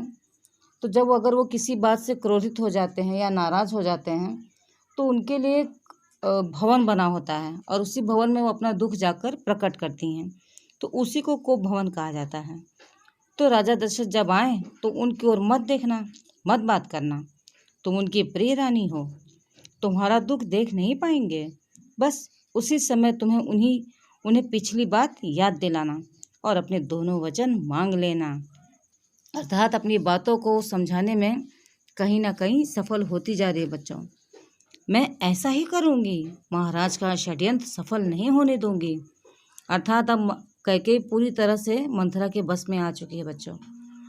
तो जब अगर वो किसी बात से क्रोधित हो जाते हैं या नाराज़ हो जाते हैं तो उनके लिए भवन बना होता है और उसी भवन में वो अपना दुख जाकर प्रकट करती हैं, तो उसी को कोप भवन कहा जाता है। तो राजा दशरथ जब आए तो उनकी ओर मत देखना, मत बात करना। तुम उनकी प्रिय रानी हो, तुम्हारा दुख देख नहीं पाएंगे। बस उसी समय तुम्हें उन्हें पिछली बात याद दिलाना और अपने दोनों वचन मांग लेना। अर्थात अपनी बातों को समझाने में कहीं ना कहीं सफल होती जा रही है बच्चों। मैं ऐसा ही करूँगी, महाराज का षड्यंत्र सफल नहीं होने दूंगी। अर्थात अब कैकेयी पूरी तरह से मंथरा के बस में आ चुकी है बच्चों,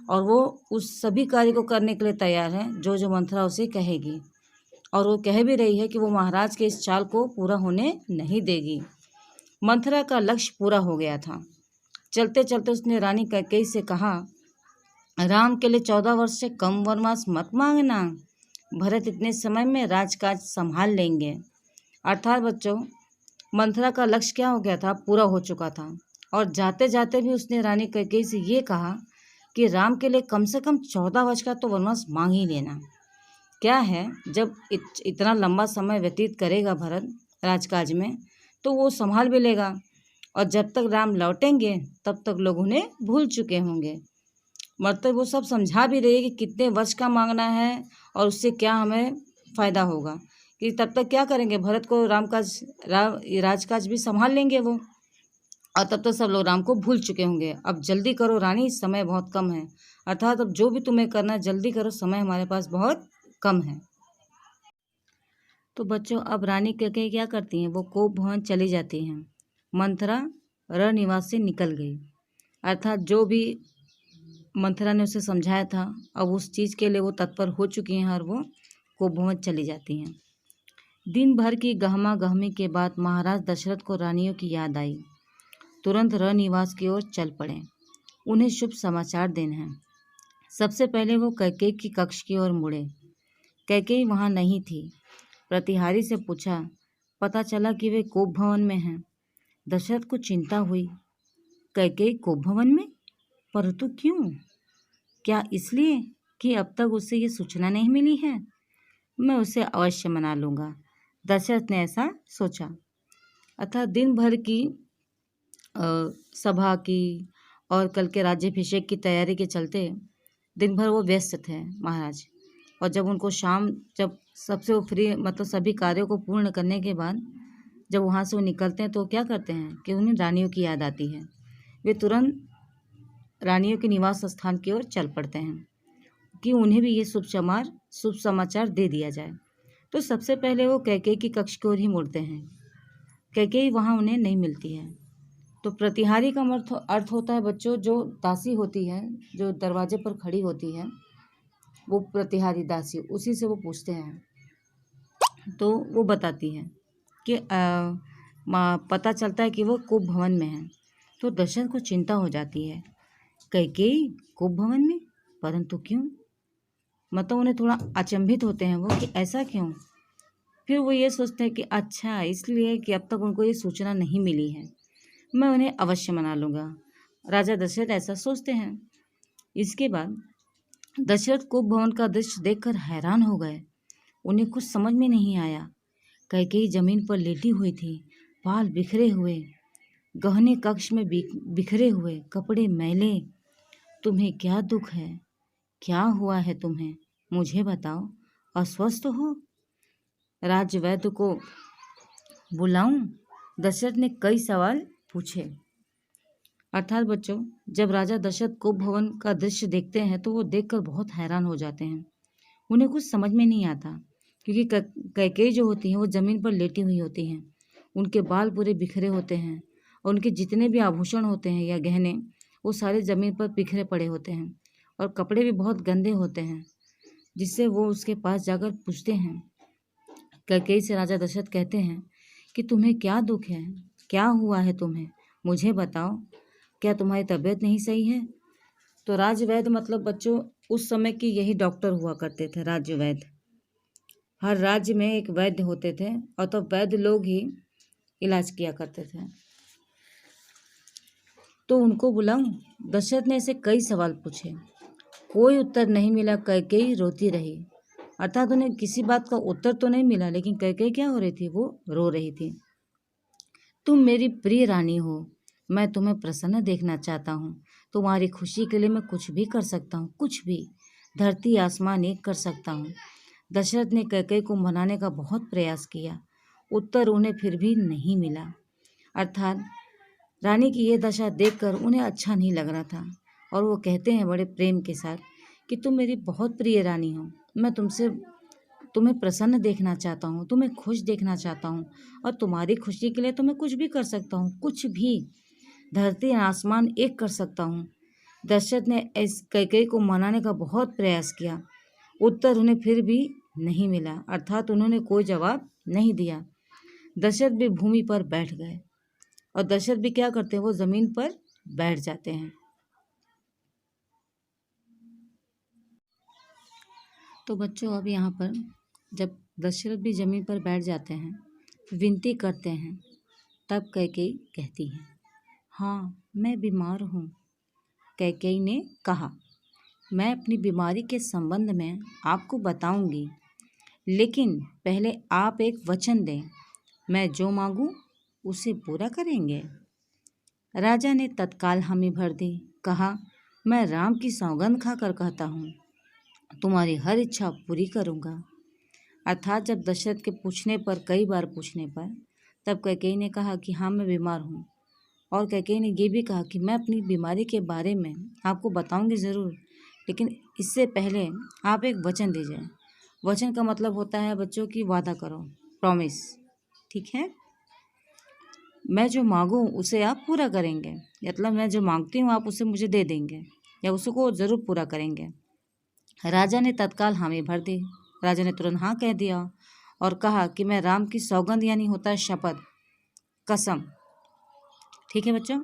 और वो उस सभी कार्य को करने के लिए तैयार है जो जो मंथरा उसे कहेगी। और वो कह भी रही है कि वो महाराज के इस चाल को पूरा होने नहीं देगी। मंथरा का लक्ष्य पूरा हो गया था। चलते चलते उसने रानी कैकेयी से कहा, राम के लिए 14 वर्ष से कम वनवास मत मांगना। भरत इतने समय में राजकाज संभाल लेंगे। अर्थात बच्चों मंथरा का लक्ष्य क्या हो गया था, पूरा हो चुका था। और जाते जाते भी उसने रानी कैकेयी से ये कहा कि राम के लिए कम से कम 14 वर्ष का तो वनवास मांग ही लेना। क्या है, जब इतना लंबा समय व्यतीत करेगा भरत राजकाज में तो वो संभाल भी लेगा, और जब तक राम लौटेंगे तब तक लोग उन्हें भूल चुके होंगे। मतलब वो सब समझा भी रही है कि कितने वर्ष का मांगना है और उससे क्या हमें फ़ायदा होगा, कि तब तक क्या करेंगे, भरत को राजकाज भी संभाल लेंगे वो, और तब तक सब लोग राम को भूल चुके होंगे। अब जल्दी करो रानी, समय बहुत कम है। अर्थात अब जो भी तुम्हें करना है जल्दी करो, समय हमारे पास बहुत कम है। तो बच्चों अब रानी कैकेयी क्या करती हैं, वो कोप भवन चली जाती हैं। मंथरा रनिवास से निकल गई। अर्थात जो भी मंथरा ने उसे समझाया था, अब उस चीज़ के लिए वो तत्पर हो चुकी हैं और वो कोप भवन चली जाती हैं। दिन भर की गहमा गहमी के बाद महाराज दशरथ को रानियों की याद आई। तुरंत रनिवास की ओर चल पड़े। उन्हें शुभ समाचार देने हैं। सबसे पहले वो कैकेयी की कक्ष की ओर मुड़े। कैकेयी वहाँ नहीं थी। प्रतिहारी से पूछा, पता चला कि वे कोप भवन में हैं। दशरथ को चिंता हुई। कैकेयी कोप भवन में? परंतु क्यों? क्या इसलिए कि अब तक उसे ये सूचना नहीं मिली है? मैं उसे अवश्य मना लूँगा। दशरथ ने ऐसा सोचा। अर्थात दिन भर की सभा की और कल के राज्याभिषेक की तैयारी के चलते दिन भर वो व्यस्त थे महाराज। और जब उनको शाम, जब सबसे वो फ्री, मतलब सभी कार्यों को पूर्ण करने के बाद जब वहाँ से वो निकलते हैं तो क्या करते हैं कि उन्हें रानियों की याद आती है। वे तुरंत रानियों के निवास स्थान की ओर चल पड़ते हैं कि उन्हें भी ये शुभ समाचार दे दिया जाए। तो सबसे पहले वो कैकेयी की कक्ष की ओर ही मुड़ते हैं। कैकेयी वहाँ उन्हें नहीं मिलती है। तो प्रतिहारी का अर्थ होता है बच्चों, जो दासी होती है, जो दरवाजे पर खड़ी होती है, वो प्रतिहारी दासी, उसी से वो पूछते हैं। तो वो बताती है कि पता चलता है कि वो कोप भवन में है। तो दशरथ को चिंता हो जाती है। कैकेयी कोप भवन में? परंतु क्यों? मतलब उन्हें थोड़ा अचंभित होते हैं वो कि ऐसा क्यों। फिर वो ये सोचते हैं कि अच्छा इसलिए कि अब तक उनको ये सूचना नहीं मिली है। मैं उन्हें अवश्य मना लूँगा। राजा दशरथ ऐसा सोचते हैं। इसके बाद दशरथ कोप भवन का दृश्य देखकर हैरान हो गए। उन्हें कुछ समझ में नहीं आया। कैकेयी जमीन पर लेटी हुई थी, बाल बिखरे हुए, गहने कक्ष में बिखरे हुए, कपड़े मैले। तुम्हें क्या दुख है? क्या हुआ है तुम्हें? मुझे बताओ। अस्वस्थ हो? राजवैद्य को बुलाऊं? दशरथ ने कई सवाल पूछे। अर्थात बच्चों, जब राजा दशरथ कोप भवन का दृश्य देखते हैं तो वो देखकर बहुत हैरान हो जाते हैं। उन्हें कुछ समझ में नहीं आता, क्योंकि कैकेयी जो होती हैं वो ज़मीन पर लेटी हुई होती हैं। उनके बाल पूरे बिखरे होते हैं और उनके जितने भी आभूषण होते हैं या गहने, वो सारे ज़मीन पर बिखरे पड़े होते हैं और कपड़े भी बहुत गंदे होते हैं। जिससे वो उसके पास जाकर पूछते हैं। कैकेयी से राजा दशरथ कहते हैं कि तुम्हें क्या दुख है? क्या हुआ है तुम्हें? मुझे बताओ। क्या तुम्हारी तबीयत नहीं सही है? तो राजवैद्य, मतलब बच्चों उस समय की यही डॉक्टर हुआ करते थे, राजवैद्य। हर राज्य में एक वैद्य होते थे और तो वैद्य लोग ही इलाज किया करते थे। तो उनको बुलाऊं? दशरथ ने ऐसे कई सवाल पूछे। कोई उत्तर नहीं मिला। कैकेयी रोती रही। अर्थात उन्हें किसी बात का उत्तर तो नहीं मिला, लेकिन कैकेयी क्या हो रही थी, वो रो रही थी। तुम मेरी प्रिय रानी हो, मैं तुम्हें प्रसन्न देखना चाहता हूँ। तुम्हारी खुशी के लिए मैं कुछ भी कर सकता हूँ, कुछ भी, धरती आसमान एक कर सकता हूँ। दशरथ ने कैकेयी को मनाने का बहुत प्रयास किया। उत्तर उन्हें फिर भी नहीं मिला। अर्थात रानी की ये दशा देखकर उन्हें अच्छा नहीं लग रहा था और वो कहते हैं बड़े प्रेम के साथ कि तुम मेरी बहुत प्रिय रानी हो, मैं तुम्हें प्रसन्न देखना चाहता हूँ, तुम्हें खुश देखना चाहता हूँ और तुम्हारी खुशी के लिए तो मैं कुछ भी कर सकता हूँ, कुछ भी, धरती आसमान एक कर सकता हूँ। दशरथ ने इस कैकेयी को मनाने का बहुत प्रयास किया। उत्तर उन्हें फिर भी नहीं मिला। अर्थात उन्होंने कोई जवाब नहीं दिया। दशरथ भी भूमि पर बैठ गए और दशरथ भी क्या करते हैं, वो जमीन पर बैठ जाते हैं। तो बच्चों अब यहाँ पर जब दशरथ भी जमीन पर बैठ जाते हैं, विनती करते हैं, तब कैकेयी कहती है, हाँ मैं बीमार हूँ। कैकेयी ने कहा, मैं अपनी बीमारी के संबंध में आपको बताऊंगी, लेकिन पहले आप एक वचन दें, मैं जो मांगूं उसे पूरा करेंगे। राजा ने तत्काल हामी भर दी। कहा, मैं राम की सौगंध खाकर कहता हूँ, तुम्हारी हर इच्छा पूरी करूँगा। अर्थात जब दशरथ के पूछने पर, कई बार पूछने पर, तब कैकेयी ने कहा कि हाँ मैं बीमार हूँ। और कैकेयी ने ये भी कहा कि मैं अपनी बीमारी के बारे में आपको बताऊंगी ज़रूर, लेकिन इससे पहले आप एक वचन दीजिए। वचन का मतलब होता है बच्चों की वादा करो, प्रॉमिस, ठीक है। मैं जो मांगूँ उसे आप पूरा करेंगे, मतलब मैं जो मांगती हूँ आप उसे मुझे दे देंगे या उसको ज़रूर पूरा करेंगे। राजा ने तत्काल हामी भर दी। राजा ने तुरंत हाँ कह दिया और कहा कि मैं राम की सौगंध, यानी होता है शपथ, कसम, ठीक है बच्चों,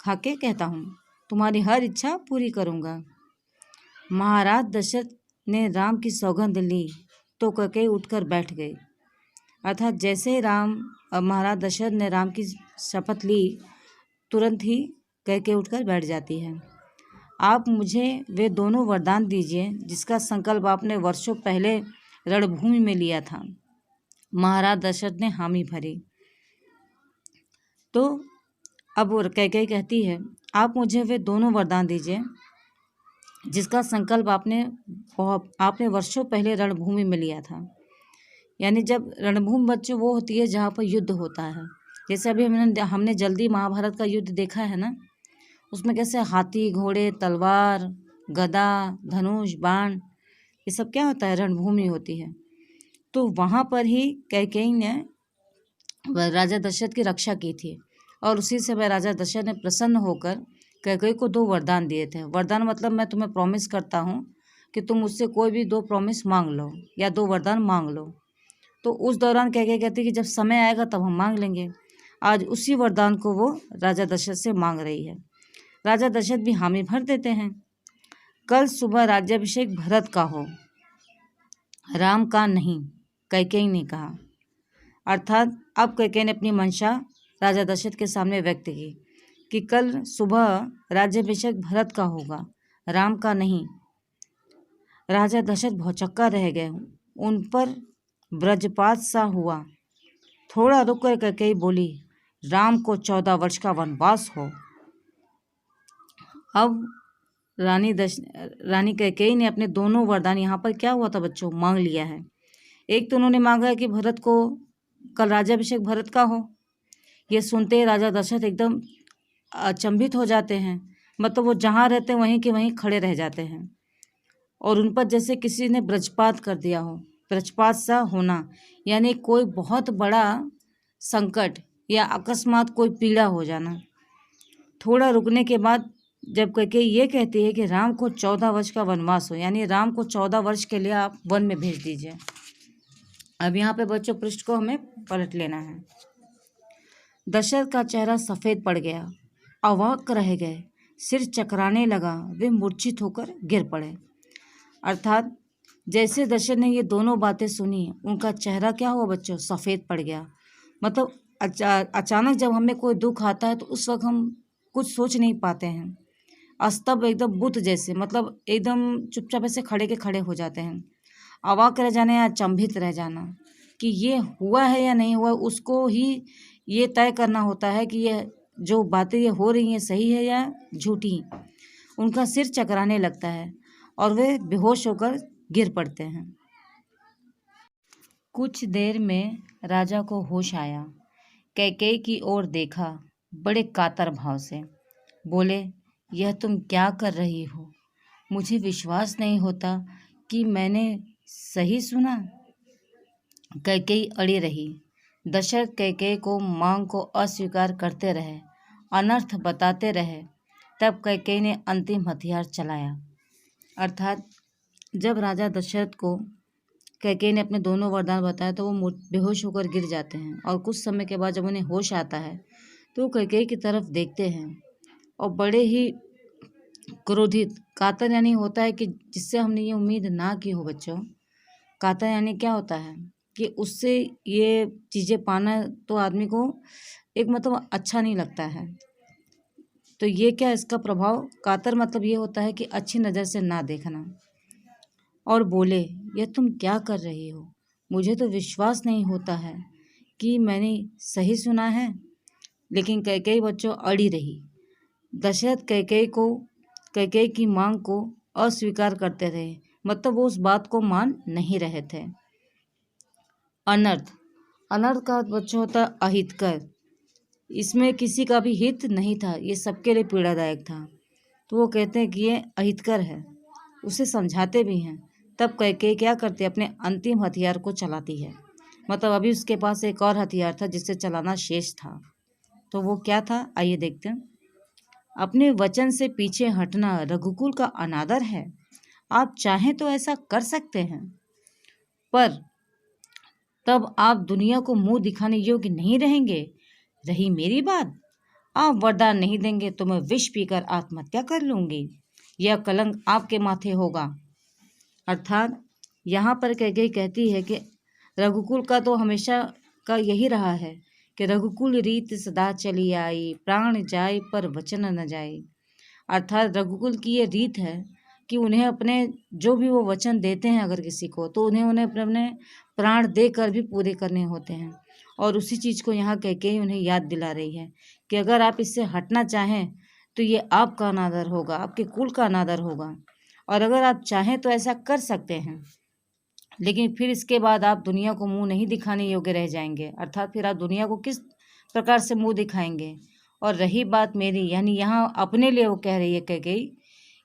खा के कहता हूँ तुम्हारी हर इच्छा पूरी करूँगा। महाराज दशरथ ने राम की सौगंध ली तो कैकेयी उठकर बैठ गई। अर्थात जैसे ही महाराज दशरथ ने राम की शपथ ली, तुरंत ही कैकेयी उठकर बैठ जाती है। आप मुझे वे दोनों वरदान दीजिए जिसका संकल्प आपने वर्षों पहले रणभूमि में लिया था। महाराज दशरथ ने हामी भरी। तो अब कैकेयी कहती है, आप मुझे वे दोनों वरदान दीजिए जिसका संकल्प आपने वर्षों पहले रणभूमि में लिया था। यानी जब रणभूमि बच्चों वो होती है जहाँ पर युद्ध होता है। जैसे अभी हमने जल्दी महाभारत का युद्ध देखा है ना, उसमें कैसे हाथी, घोड़े, तलवार, गदा, धनुष, बाण, ये सब क्या होता है, रणभूमि होती है। तो वहाँ पर ही कैकेयी ने राजा दशरथ की रक्षा की थी और उसी समय राजा दशरथ ने प्रसन्न होकर कैकेयी को 2 वरदान दिए थे। वरदान मतलब मैं तुम्हें प्रॉमिस करता हूँ कि तुम मुझसे कोई भी 2 प्रॉमिस मांग लो या 2 वरदान मांग लो। तो उस दौरान कैकेयी कहती कि जब समय आएगा तब हम मांग लेंगे। आज उसी वरदान को वो राजा दशरथ से मांग रही है। राजा दशरथ भी हामी भर देते हैं। कल सुबह राज्याभिषेक भरत का हो, राम का नहीं, कैकेयी ने कहा। अर्थात अब कैकेयी ने अपनी मंशा राजा दशरथ के सामने व्यक्त की कि कल सुबह राज्याभिषेक भरत का होगा, राम का नहीं। राजा दशरथ भौचक्का रह गए। उन पर वज्रपात सा हुआ। थोड़ा रुककर कैकेयी बोली, राम को 14 वर्ष का वनवास हो। अब रानी कैकेयी ने अपने दोनों वरदान, यहाँ पर क्या हुआ था बच्चों, मांग लिया है। एक तो उन्होंने मांगा है कि भरत को कल राज्याभिषेक भरत का हो। ये सुनते ही राजा दशरथ एकदम अचंभित हो जाते हैं, मतलब वो जहाँ रहते हैं वहीं के वहीं खड़े रह जाते हैं और उन पर जैसे किसी ने वज्रपात कर दिया हो। वज्रपात सा होना यानी कोई बहुत बड़ा संकट या अकस्मात कोई पीड़ा हो जाना। थोड़ा रुकने के बाद जब कैकेयी ये कहती है कि राम को 14 वर्ष का वनवास हो, यानी राम को 14 वर्ष के लिए आप वन में भेज दीजिए। अब यहाँ पे बच्चों पृष्ठ को हमें पलट लेना है। दशरथ का चेहरा सफ़ेद पड़ गया, अवाक रह गए, सिर चकराने लगा, वे मूर्छित होकर गिर पड़े। अर्थात जैसे दशरथ ने ये दोनों बातें सुनी, उनका चेहरा क्या हुआ बच्चों, सफ़ेद पड़ गया। मतलब अचानक जब हमें कोई दुख आता है तो उस वक्त हम कुछ सोच नहीं पाते हैं, स्तब्ध, एकदम बुत जैसे, मतलब एकदम चुपचाप ऐसे खड़े के खड़े हो जाते हैं। अवाक रह जाना या अचंभित रह जाना कि ये हुआ है या नहीं हुआ, उसको ही ये तय करना होता है कि ये जो बातें ये हो रही हैं सही है या झूठी। उनका सिर चकराने लगता है और वे बेहोश होकर गिर पड़ते हैं। कुछ देर में राजा को होश आया, कैकेयी की ओर देखा, बड़े कातर भाव से बोले, यह तुम क्या कर रही हो? मुझे विश्वास नहीं होता कि मैंने सही सुना। कैकेयी अड़ी रही। दशरथ कैकेयी को मांग को अस्वीकार करते रहे, अनर्थ बताते रहे। तब कैकेयी ने अंतिम हथियार चलाया। अर्थात जब राजा दशरथ को कैकेयी ने अपने दोनों वरदान बताए तो वो बेहोश होकर गिर जाते हैं और कुछ समय के बाद जब उन्हें होश आता है तो कैकेयी की तरफ देखते हैं और बड़े ही क्रोधित, कातर यानी होता है कि जिससे हमने ये उम्मीद ना की हो बच्चों। कातर यानी क्या होता है कि उससे ये चीज़ें पाना तो आदमी को एक मतलब अच्छा नहीं लगता है। तो ये क्या, इसका प्रभाव, कातर मतलब ये होता है कि अच्छी नज़र से ना देखना। और बोले, यह तुम क्या कर रही हो? मुझे तो विश्वास नहीं होता है कि मैंने सही सुना है। लेकिन कैकेयी बच्चों अड़ी रही। दशरथ कैकेयी की मांग को अस्वीकार करते रहे, मतलब वो उस बात को मान नहीं रहे थे। अनर्थ। अनर्थ का अर्थ बच्चों होता है अहितकर। इसमें किसी का भी हित नहीं था, ये सबके लिए पीड़ादायक था। तो वो कहते हैं कि ये अहितकर है, उसे समझाते भी हैं। तब कैकेयी क्या करती है, अपने अंतिम हथियार को चलाती है। मतलब अभी उसके पास एक और हथियार था जिसे चलाना शेष था। तो वो क्या था, आइए देखते हैं। अपने वचन से पीछे हटना रघुकुल का अनादर है। आप चाहें तो ऐसा कर सकते हैं, पर तब आप दुनिया को मुंह दिखाने योग्य नहीं रहेंगे। रही मेरी बात, आप वरदान नहीं देंगे तो मैं विष पीकर आत्महत्या कर लूंगी। यह कलंक आपके माथे होगा। अर्थात यहाँ पर कैकेयी कहती है कि रघुकुल का तो हमेशा का यही रहा है कि रघुकुल रीत सदा चली आई, प्राण जाए पर वचन न जाए। अर्थात रघुकुल की ये रीत है कि उन्हें अपने जो भी वो वचन देते हैं अगर किसी को, तो उन्हें उन्हें अपने अपने प्राण देकर भी पूरे करने होते हैं। और उसी चीज़ को यहाँ कैकेयी उन्हें याद दिला रही है कि अगर आप इससे हटना चाहें तो ये आपका अनादर होगा, आपके कुल का अनादर होगा। और अगर आप चाहें तो ऐसा कर सकते हैं, लेकिन फिर इसके बाद आप दुनिया को मुंह नहीं दिखाने योग्य रह जाएंगे। अर्थात फिर आप दुनिया को किस प्रकार से मुंह दिखाएंगे। और रही बात मेरी, यानी यहाँ अपने लिए वो कह रही है कैकेयी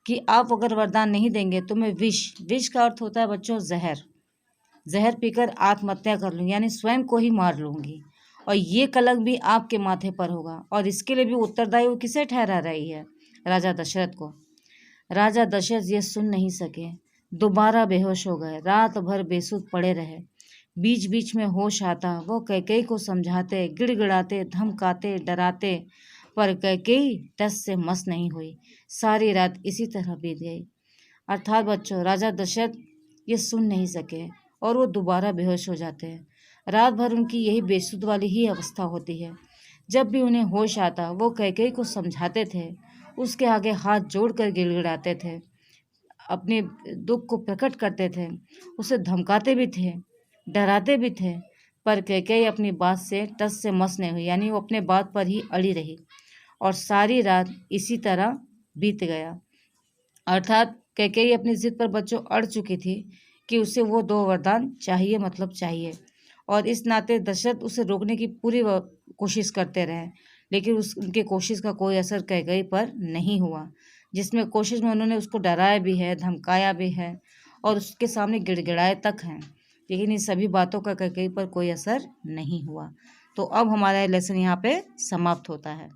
कि आप अगर वरदान नहीं देंगे तो मैं विष का अर्थ होता है बच्चों जहर, जहर पीकर आत्महत्या कर लूँगी, यानी स्वयं को ही मार लूँगी। और ये कलंक भी आपके माथे पर होगा। और इसके लिए भी उत्तरदायी वो किसे ठहरा रही है, राजा दशरथ को। राजा दशरथ ये सुन नहीं सके, दोबारा बेहोश हो गए। रात भर बेसुध पड़े रहे। बीच बीच में होश आता, वो कैकेयी को समझाते, गिड़गिड़ाते, धमकाते, डराते, पर कैकेयी टस से मस नहीं हुई। सारी रात इसी तरह बीत गई। अर्थात बच्चों, राजा दशरथ ये सुन नहीं सके और वो दोबारा बेहोश हो जाते हैं। रात भर उनकी यही बेसुध वाली ही अवस्था होती है। जब भी उन्हें होश आता, वो कैकेयी को समझाते थे, उसके आगे हाथ जोड़कर गिड़गिड़ाते थे, अपने दुख को प्रकट करते थे, उसे धमकाते भी थे, डराते भी थे, पर कैकेयी अपनी बात से टस से मस नहीं हुई, यानी वो अपने बात पर ही अड़ी रही। और सारी रात इसी तरह बीत गया। अर्थात कैकेयी अपनी जिद पर बच्चों अड़ चुकी थी कि उसे वो 2 वरदान चाहिए, मतलब चाहिए। और इस नाते दशरथ उसे रोकने की पूरी कोशिश करते रहे, लेकिन उनके कोशिश का कोई असर कैकेयी पर नहीं हुआ। जिसमें कोशिश में उन्होंने उसको डराया भी है, धमकाया भी है और उसके सामने गिड़गिड़ाए तक हैं, लेकिन इन सभी बातों का कैकेयी पर कोई असर नहीं हुआ। तो अब हमारा लेसन यहाँ पे समाप्त होता है।